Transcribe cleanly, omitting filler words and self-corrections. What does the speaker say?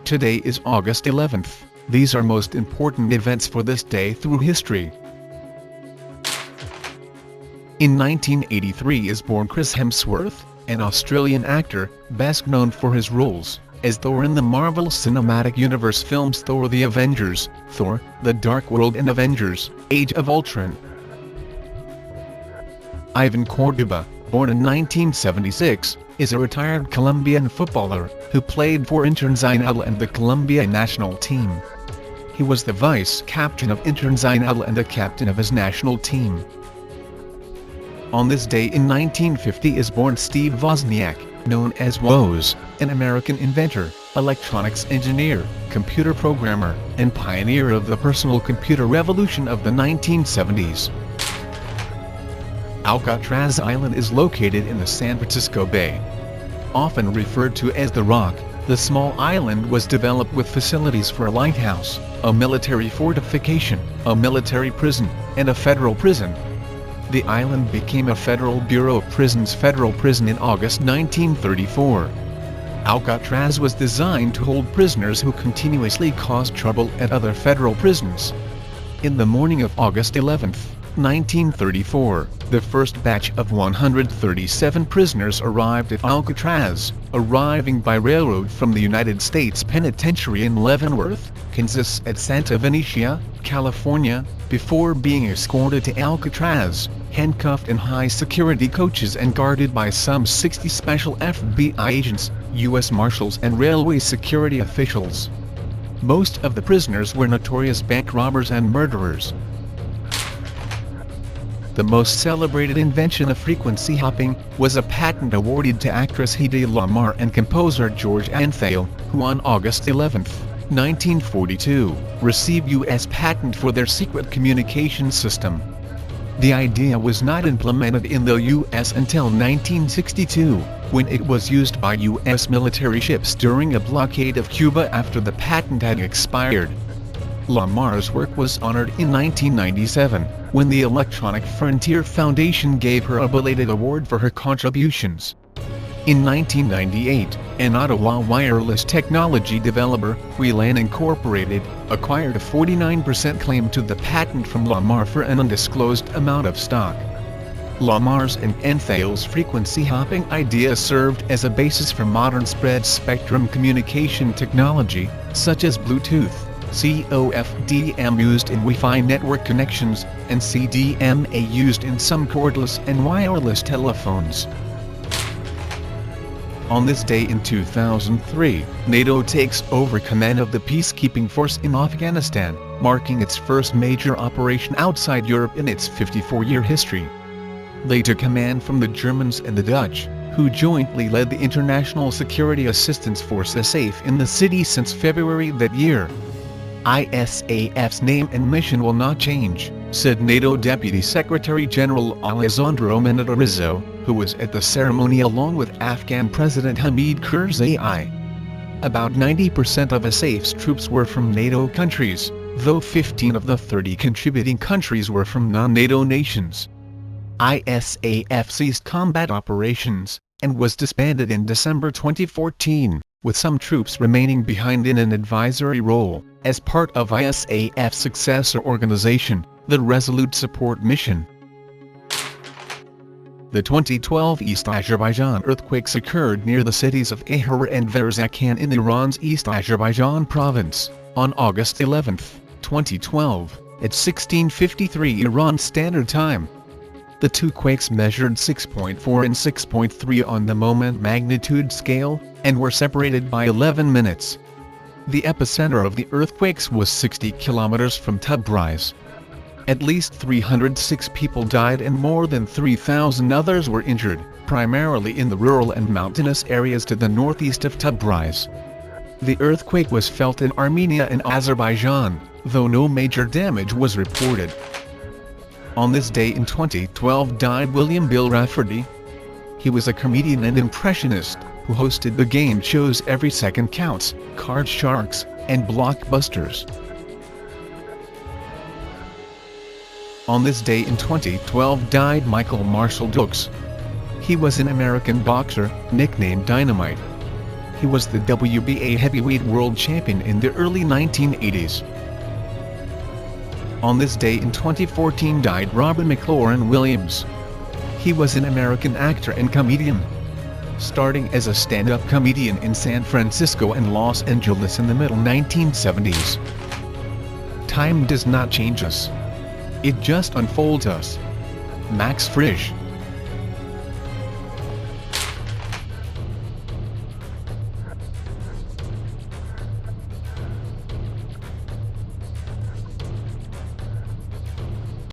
Today is August 11th. These are most important events for this day through history. In 1983 is born Chris Hemsworth, an Australian actor, best known for his roles as Thor in the Marvel Cinematic Universe films Thor: The Avengers, Thor: The Dark World and Avengers: Age of Ultron. Ivan Cordoba, born in 1976, is a retired Colombian footballer who played for Internazionale and the Colombia national team. He was the vice-captain of Internazionale and the captain of his national team. On this day in 1950 is born Steve Wozniak, known as Woz, an American inventor, electronics engineer, computer programmer, and pioneer of the personal computer revolution of the 1970s. Alcatraz Island is located in the San Francisco Bay. Often referred to as the Rock, the small island was developed with facilities for a lighthouse, a military fortification, a military prison, and a federal prison. The island became a Federal Bureau of Prisons federal prison in August 1934. Alcatraz was designed to hold prisoners who continuously caused trouble at other federal prisons. In the morning of August 11, 1934, the first batch of 137 prisoners arrived at Alcatraz, arriving by railroad from the United States Penitentiary in Leavenworth, Kansas at Santa Venetia, California, before being escorted to Alcatraz, handcuffed in high-security coaches and guarded by some 60 special FBI agents, U.S. Marshals and railway security officials. Most of the prisoners were notorious bank robbers and murderers. The most celebrated invention of frequency hopping was a patent awarded to actress Hedy Lamarr and composer Lamarr-Antheil, who on August 11, 1942, received U.S. patent for their secret communication system. The idea was not implemented in the U.S. until 1962, when it was used by U.S. military ships during a blockade of Cuba after the patent had expired. Lamarr's work was honored in 1997, when the Electronic Frontier Foundation gave her a belated award for her contributions. In 1998, an Ottawa wireless technology developer, WLAN Incorporated, acquired a 49% claim to the patent from Lamarr for an undisclosed amount of stock. Lamarr's and Antheil's frequency hopping idea served as a basis for modern spread-spectrum communication technology, such as Bluetooth, COFDM used in Wi-Fi network connections, and CDMA used in some cordless and wireless telephones. On this day in 2003, NATO takes over command of the peacekeeping force in Afghanistan, marking its first major operation outside Europe in its 54-year history. They took command from the Germans and the Dutch, who jointly led the International Security Assistance Force SAFE in the city since February that year. ISAF's name and mission will not change, said NATO Deputy Secretary General Alessandro Manetta-Rizzo, who was at the ceremony along with Afghan President Hamid Karzai. About 90% of SAF's troops were from NATO countries, though 15 of the 30 contributing countries were from non-NATO nations. ISAF ceased combat operations, and was disbanded in December 2014, with some troops remaining behind in an advisory role, as part of ISAF's successor organization, the Resolute Support Mission. The 2012 East Azerbaijan earthquakes occurred near the cities of Ahrar and Verzakhan in Iran's East Azerbaijan province, on August 11, 2012, at 16:53 Iran Standard Time. The two quakes measured 6.4 and 6.3 on the moment magnitude scale, and were separated by 11 minutes. The epicenter of the earthquakes was 60 kilometers from Tabriz. At least 306 people died and more than 3,000 others were injured, primarily in the rural and mountainous areas to the northeast of Tabriz. The earthquake was felt in Armenia and Azerbaijan, though no major damage was reported. On this day in 2012 died William Bill Rafferty. He was a comedian and impressionist, who hosted the game shows Every Second Counts, Card Sharks, and Blockbusters. On this day in 2012 died Michael Marshall Dokes. He was an American boxer, nicknamed Dynamite. He was the WBA heavyweight world champion in the early 1980s. On this day in 2014 died Robin McLaurin Williams. He was an American actor and comedian, starting as a stand-up comedian in San Francisco and Los Angeles in the middle 1970s. Time does not change us. It just unfolds us. Max Frisch.